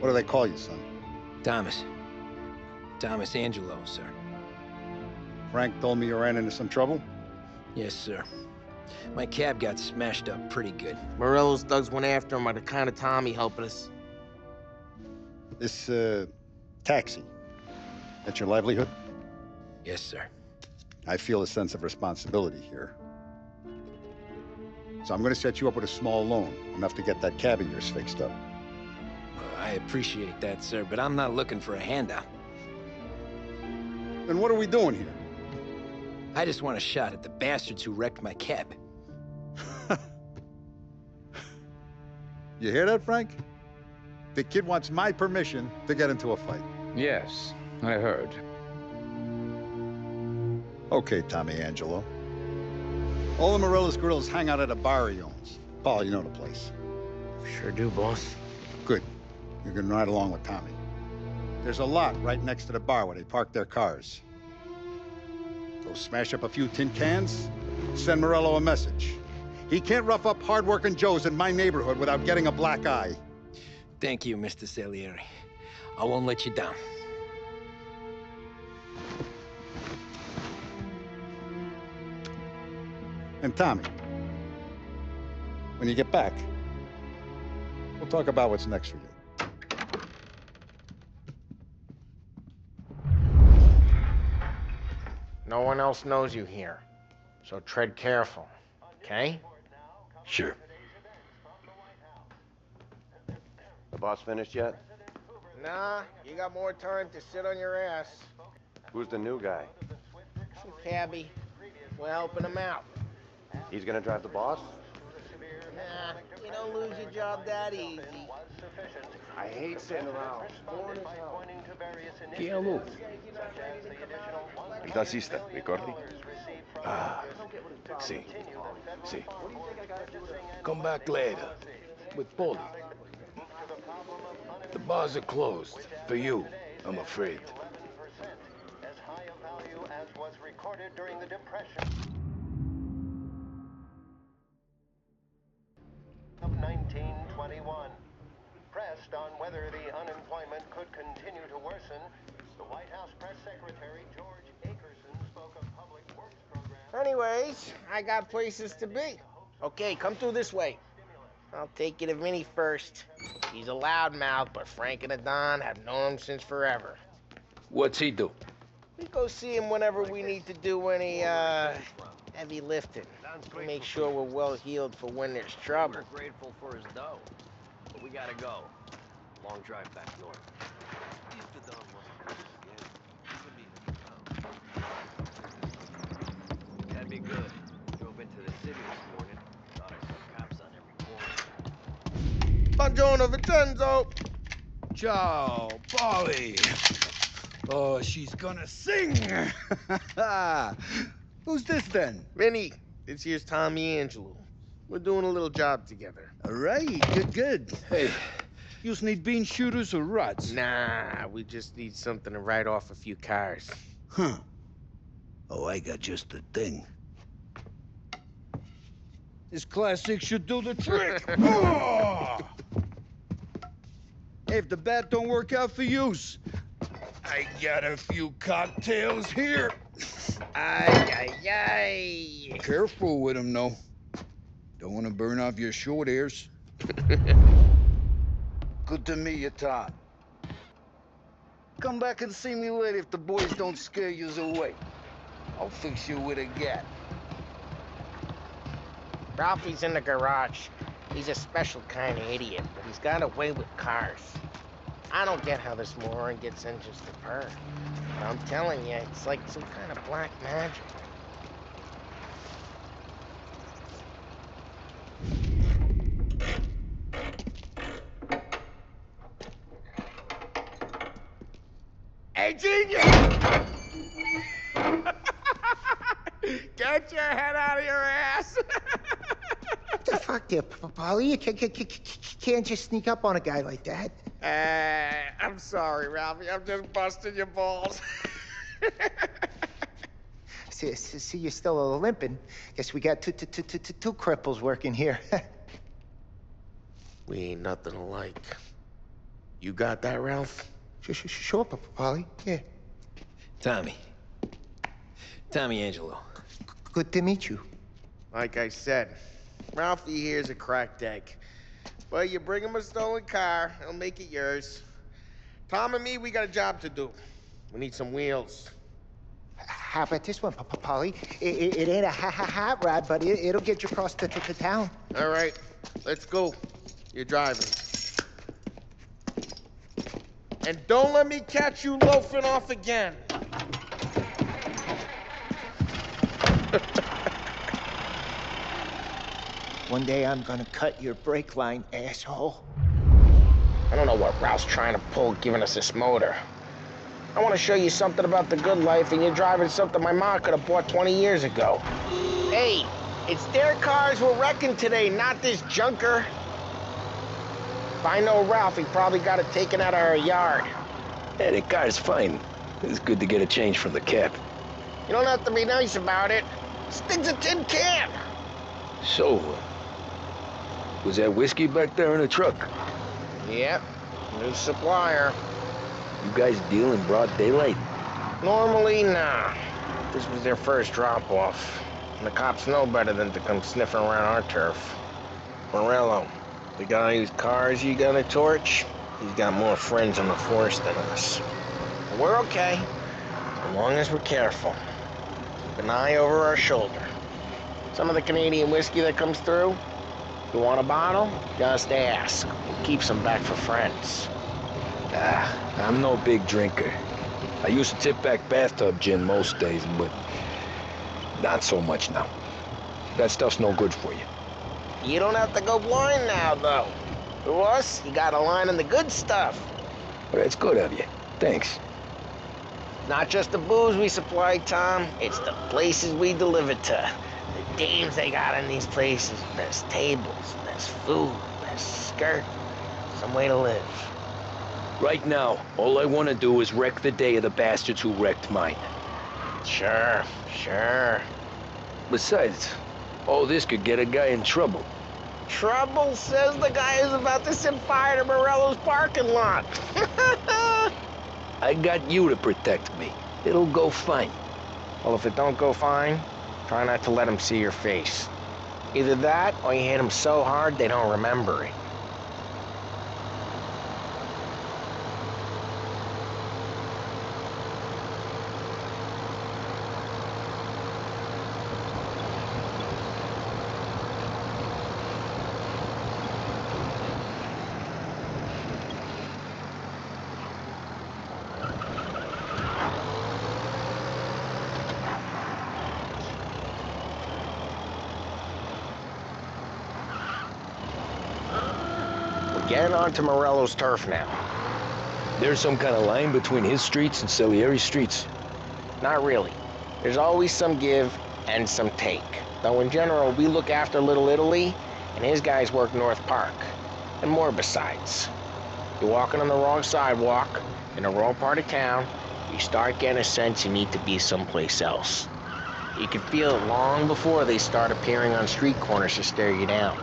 What do they call you, son? Thomas. Thomas Angelo, sir. Frank told me you ran into some trouble? Yes, sir. My cab got smashed up pretty good. Morello's thugs went after him by the kind of Tommy helping us. This, taxi, that's your livelihood? Yes, sir. I feel a sense of responsibility here. So I'm gonna set you up with a small loan, enough to get that cab of yours fixed up. I appreciate that, sir, but I'm not looking for a handout. Then what are we doing here? I just want a shot at the bastards who wrecked my cab. You hear that, Frank? The kid wants my permission to get into a fight. Yes, I heard. Okay, Tommy Angelo. All the Morello's girls hang out at a bar he owns. Paul, you know the place. Sure do, boss. Good. You're gonna ride along with Tommy. There's a lot right next to the bar where they park their cars. Go smash up a few tin cans, send Morello a message. He can't rough up hard-working Joes in my neighborhood without getting a black eye. Thank you, Mr. Salieri. I won't let you down. And Tommy, when you get back, we'll talk about what's next for you. No one else knows you here, so tread careful, okay? Sure. The boss finished yet? Nah, you got more time to sit on your ass. Who's the new guy? Some cabbie. We're helping him out. He's gonna drive the boss? Nah, you don't lose your job that easy. I hate sitting around. Boring as hell. Chi è lui? Il tassista, ricordi? Ah, sì, sì. Come back later, with Paulie. The bars are closed, for you, I'm afraid. As high a value as was recorded during the Depression of 1921. Pressed on whether the unemployment could continue to worsen, the White House Press Secretary George Akerson spoke of public works programs. Anyways, I got places to be. Okay, come through this way. I'll take you to Vinny first. He's a loudmouth, but Frank and the Don have known him since forever. What's he do? We go see him whenever we need to do any, heavy lifting. We make sure we're well healed for when there's trouble. We're grateful for his dough, but we gotta go. Long drive back north. If the Don wasn't again, that'd be good. Drove into the city this morning. Thought I saw cops on every corner. Buongiorno, Vincenzo! Ciao, Polly. Oh, she's gonna sing. Who's this then? Vinny, this here's Tommy Angelo. We're doing a little job together. All right, good. Hey, you need bean shooters or rods? Nah, we just need something to write off a few cars. Huh. Oh, I got just the thing. This classic should do the trick. Oh! Hey, if the bat don't work out for use, I got a few cocktails here. Ay. Careful with them, though. Don't want to burn off your short hairs. Good to meet you, Tom. Come back and see me later if the boys don't scare yous away. I'll fix you with a gat. Ralphie's in the garage. He's a special kind of idiot, but he's got a way with cars. I don't get how this moron gets engines to purr. But I'm telling you, it's like some kind of black magic. Hey, genius! Get your head out of your ass! What the fuck there, Paulie? You can't just sneak up on a guy like that. I'm sorry, Ralphie. I'm just busting your balls. See, you're still limping. Guess we got two cripples working here. We ain't nothing alike. You got that, Ralph? Sure, Paulie. Yeah. Tommy. Tommy Angelo. Good to meet you. Like I said, Ralphie here's a cracked egg. But you bring him a stolen car, he'll make it yours. Tom and me, we got a job to do. We need some wheels. How about this one, Paulie? It ain't a hot rod, but it'll get you across to town. All right, let's go. You're driving. And don't let me catch you loafing off again. One day I'm gonna cut your brake line, asshole. I don't know what Ralph's trying to pull giving us this motor. I want to show you something about the good life, and you're driving something my mom could have bought 20 years ago. Hey, it's their cars we're wrecking today, not this junker. If I know Ralph, he probably got it taken out of our yard. Yeah, the car's fine. It's good to get a change from the cab. You don't have to be nice about it. This thing's a tin can. So, was that whiskey back there in the truck? Yep, new supplier. You guys deal in broad daylight? Normally, nah. This was their first drop-off. And the cops know better than to come sniffing around our turf. Morello, the guy whose cars you got a torch, he's got more friends in the force than us. But we're okay, as long as we're careful. Keep an eye over our shoulder. Some of the Canadian whiskey that comes through, you want a bottle? Just ask. We'll keep some back for friends. I'm no big drinker. I used to tip back bathtub gin most days, but not so much now. That stuff's no good for you. You don't have to go blind now, though. To us, you got a line on the good stuff. Well, that's good of you. Thanks. Not just the booze we supply, Tom. It's the places we deliver to. The dames they got in these places. Best tables, best food, best skirt. Some way to live. Right now, all I want to do is wreck the day of the bastards who wrecked mine. Sure. Besides, all this could get a guy in trouble. Trouble, says the guy who's about to set fire to Morello's parking lot. I got you to protect me. It'll go fine. Well, if it don't go fine, try not to let them see your face. Either that, or you hit them so hard they don't remember it. Getting onto Morello's turf now. There's some kind of line between his streets and Salieri's streets. Not really. There's always some give and some take. Though in general, we look after Little Italy, and his guys work North Park. And more besides. You're walking on the wrong sidewalk, in the wrong part of town, you start getting a sense you need to be someplace else. You can feel it long before they start appearing on street corners to stare you down.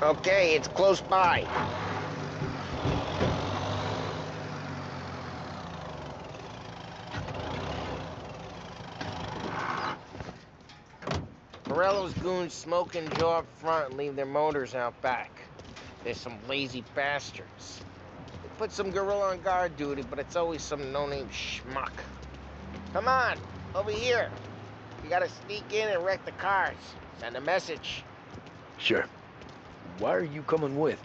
Okay, it's close by. Morello's goons smoke and jaw up front and leave their motors out back. There's some lazy bastards. They put some gorilla on guard duty, but it's always some no-name schmuck. Come on, over here. You gotta sneak in and wreck the cars. Send a message. Sure. Why are you coming with?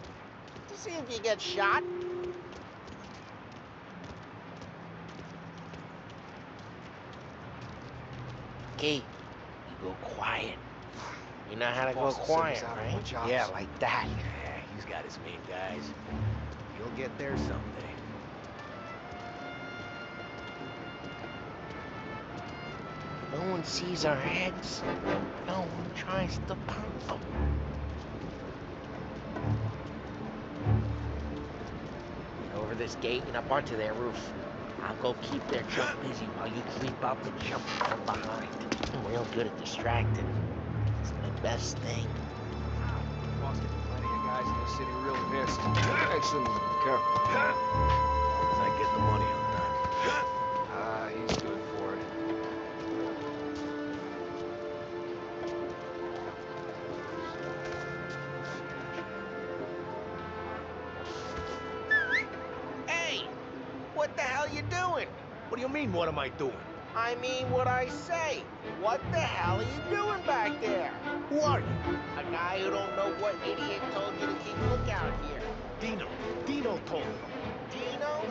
To see if you get shot. Key, you go quiet. You know how to go quiet, right? Yeah, like that. Yeah, he's got his main guys. You'll get there someday. No one sees our heads. No one tries to pump them. Over over this gate and up onto their roof. I'll go keep their junk busy while you creep up and jump from behind. I'm real good at distracting. It's the best thing. Boss gets plenty of guys in the city real pissed. Excellent. Careful. As I get the money on time. Ah, he's good for it. Hey! What the hell you doing? What do you mean, what am I doing? I mean what I say. What the hell are you doing back there? Who are you? A guy who don't know what idiot told you to keep lookout here. Dino. Dino told me. Dino?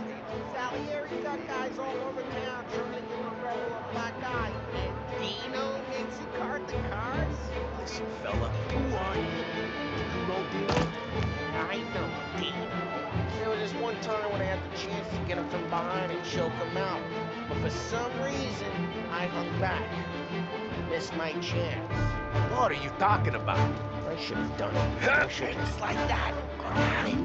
Salieri's got guys all over town trying to give Morello a black eye. And Dino makes you cart the cars? Listen, fella, who are you? Do you know Dino? I know Dino. There was this one time when I had the chance to get him from behind and choke him out. But for some reason, I hung back. Missed my chance. What are you talking about? I should have done it. I should have. Just like that. Got it.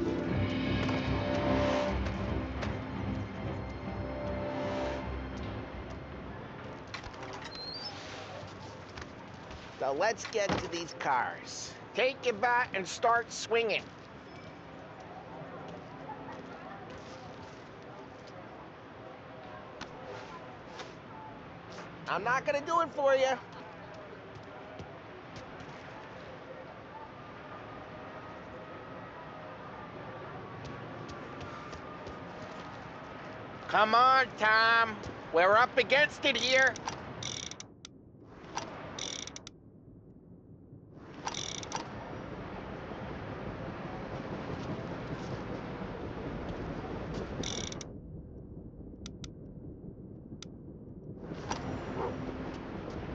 So let's get to these cars. Take your bat and start swinging. I'm not gonna do it for you. Come on, Tom. We're up against it here.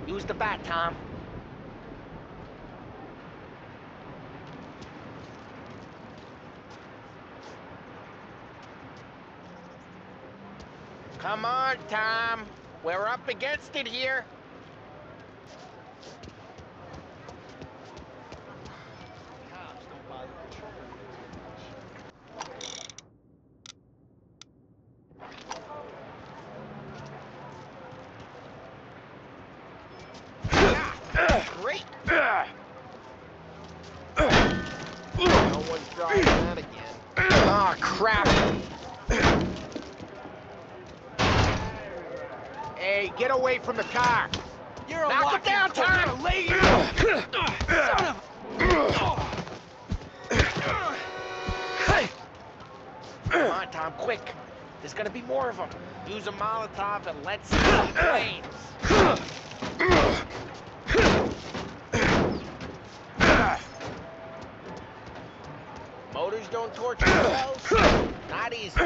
Use the bat, Tom. Come on, Tom. We're up against it here. Great. No one's driving that again. Ah, crap. Hey, get away from the car. You're a Knock it down, Tom. Lay you. Son of Hey! Come on, Tom, quick. There's gonna be more of them. Use a Molotov and let's see the flames. Motors don't torch themselves? Not easy.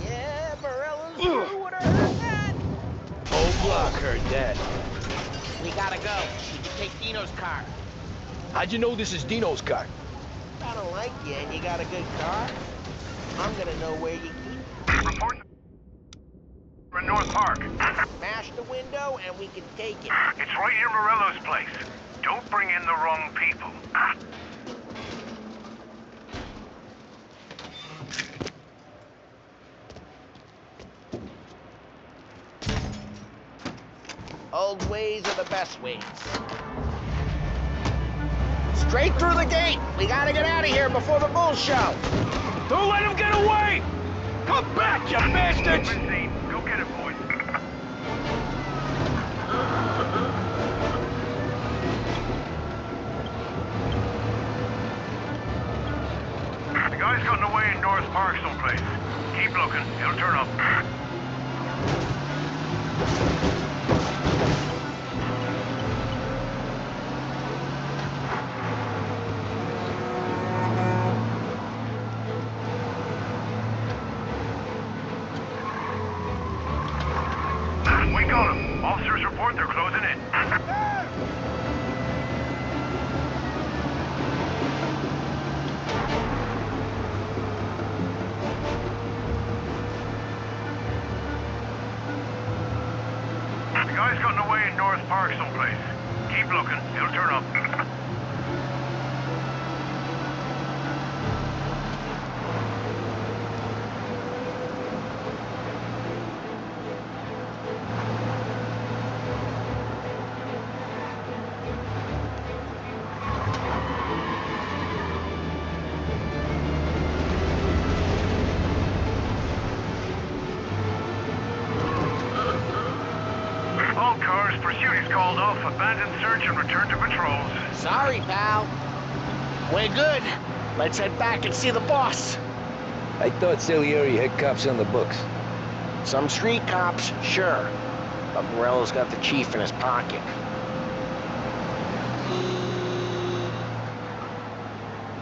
Yeah, Morello's crew would have heard that. Whole block heard that. We gotta go. We can take Dino's car. How'd you know this is Dino's car? I don't like you and you got a good car. I'm gonna know where you keep Report in North Park. it. Smash the window and we can take it. It's right near Morello's place. Don't bring in the wrong people. Old ways are the best ways. Straight through the gate. We gotta get out of here before the bull show. Don't let him get away! Come back, you bastards! Go get it, boys. The guy's gotten away in North Park someplace. Keep looking. He'll turn up. We got him. Officers report they're closing in. The guy's gotten away in North Park someplace. Keep looking. He'll turn up. Members, pursuit is called off. Abandon search and return to patrols. Sorry, pal. We're good. Let's head back and see the boss. I thought Salieri had cops on the books. Some street cops, sure. But Morello's got the chief in his pocket.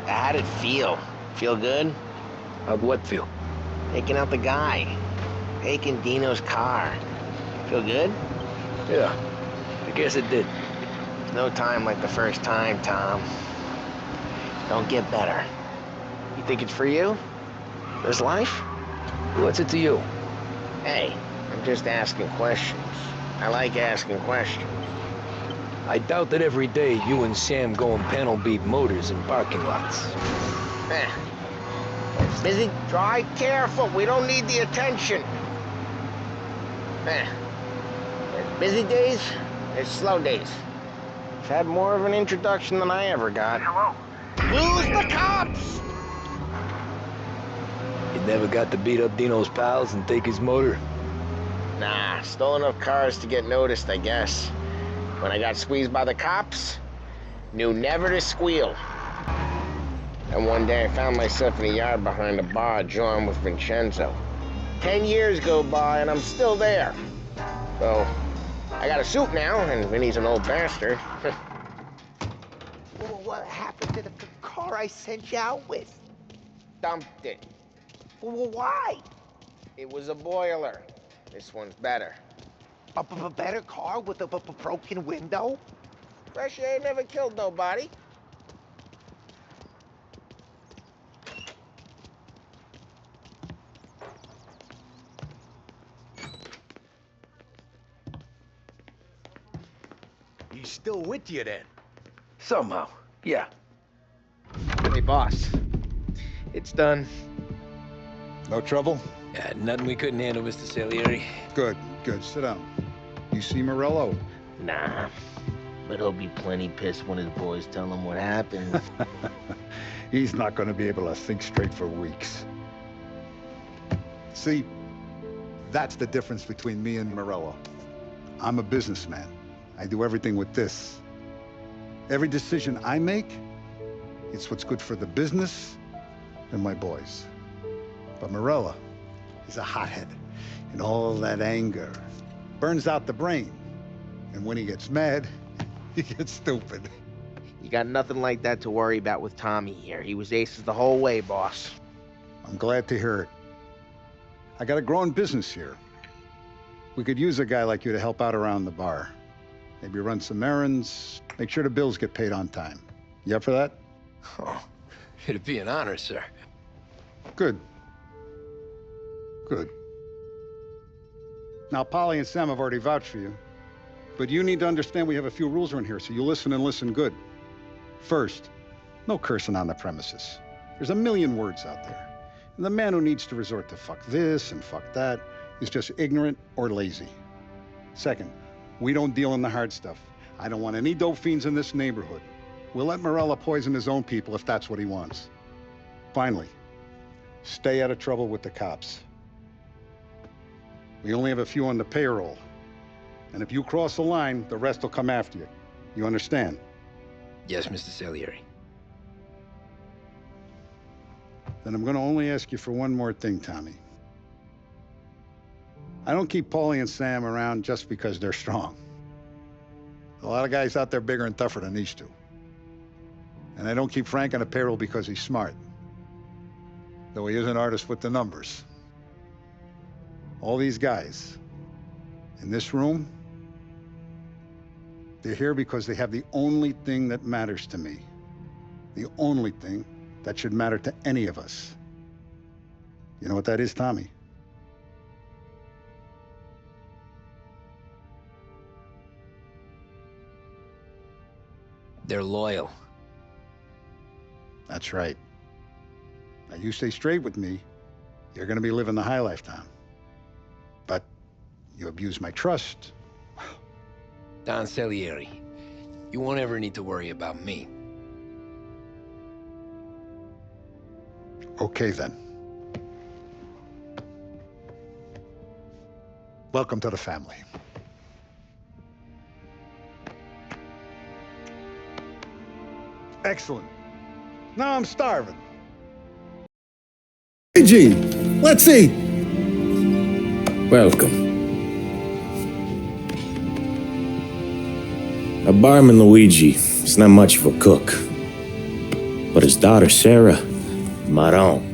How'd it feel? Feel good? How'd what feel? Taking out the guy. Taking Dino's car. Feel good? Yeah, I guess it did. No time like the first time, Tom. Don't get better. You think it's for you? This life? What's it to you? Hey, I'm just asking questions. I like asking questions. I doubt that every day you and Sam go and panel beat motors in parking lots. Busy? Drive careful. We don't need the attention. There's busy days, there's slow days. I've had more of an introduction than I ever got. Hello? Lose the cops! You never got to beat up Dino's pals and take his motor? Nah, stole enough cars to get noticed, I guess. When I got squeezed by the cops, knew never to squeal. And one day I found myself in the yard behind a bar drawing with Vincenzo. 10 years go by and I'm still there. So, I got a suit now, and Vinny's an old bastard. What happened to the car I sent you out with? Dumped it. Why? It was a boiler. This one's better. A better car with a broken window? Fresh air never killed nobody. He's still with you then? Somehow, yeah. Hey, boss. It's done. No trouble? Yeah, nothing we couldn't handle, Mr. Salieri. Good, good. Sit down. You see Morello? Nah, but he'll be plenty pissed when his boys tell him what happened. He's not going to be able to think straight for weeks. See, that's the difference between me and Morello. I'm a businessman. I do everything with this. Every decision I make, it's what's good for the business and my boys. But Morello, he's a hothead. And all that anger burns out the brain. And when he gets mad, he gets stupid. You got nothing like that to worry about with Tommy here. He was aces the whole way, boss. I'm glad to hear it. I got a growing business here. We could use a guy like you to help out around the bar. Maybe run some errands, make sure the bills get paid on time. You up for that? Oh, it'd be an honor, sir. Good. Good. Now, Polly and Sam have already vouched for you. But you need to understand we have a few rules around here, so you listen and listen good. First, no cursing on the premises. There's a million words out there. And the man who needs to resort to fuck this and fuck that is just ignorant or lazy. Second, we don't deal in the hard stuff. I don't want any dope fiends in this neighborhood. We'll let Morello poison his own people if that's what he wants. Finally, stay out of trouble with the cops. We only have a few on the payroll. And if you cross the line, the rest will come after you. You understand? Yes, Mr. Salieri. Then I'm going to only ask you for one more thing, Tommy. I don't keep Paulie and Sam around just because they're strong. A lot of guys out there bigger and tougher than these two. And I don't keep Frank on the payroll because he's smart. Though he is an artist with the numbers. All these guys in this room, they're here because they have the only thing that matters to me. The only thing that should matter to any of us. You know what that is, Tommy? They're loyal. That's right. Now, you stay straight with me, you're gonna be living the high life, Tom. But you abuse my trust. Don Salieri, you won't ever need to worry about me. Okay, then. Welcome to the family. Excellent. Now I'm starving. Luigi, let's eat. Welcome. Our barman Luigi is not much of a cook, but his daughter Sarah, Maron.